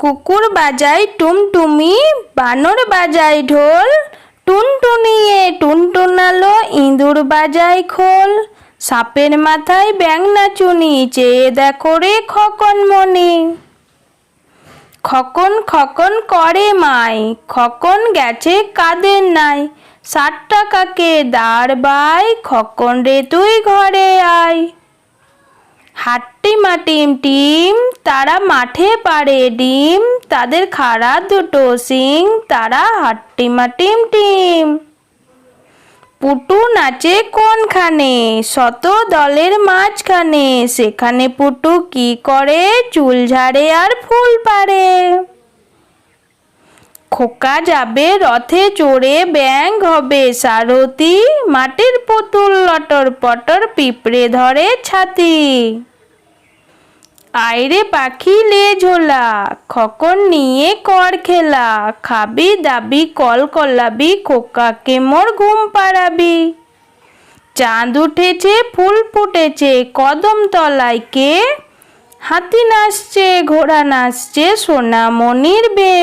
কুকুর বাজায় টুমটুমি, বানর বাজায় ঢোল, টুনটুনিয়ে টুনটুনালো, ইঁদুর বাজায় খোল। সাপের মাথায় ব্যাঙ নাচুনি, চেয়ে দেখো রে খোকন মনি। খোকন খোকন করে মাই, খোকন গেছে কাদের নাই। 60 টাকাকে দাঁড় বাই, খোকন রে তুই ঘরে আয়। হাট্টিমা টিম টিম, তারা মাঠে পাড়ে ডিম, তাদের খাড়া দুটো শিং, তারা হাট্টিমা টিম টিম। পুটু নাচে কোনখানে, শত দলের মাঝখানে, সেখানে পুটু কি করে, চুল ঝাড়ে আর ফুল পাড়ে। খোকা যাবে রথে চড়ে, ব্যাঙ হবে সারথি, মাটির পুতুল লটর পটর, পিঁপড়ে ধরে ছাতি। আইরে পাখি লে ঝোলা, খোকন নিয়ে কর খেলা, খাবি দাবি কল কলাবি, খোকাকে মোর ঘুম পাড়াবি। চাঁদ উঠেছে ফুল ফুটেছে কদম তলায় কে, হাতি নাচছে ঘোড়া নাচছে সোনামণির বে।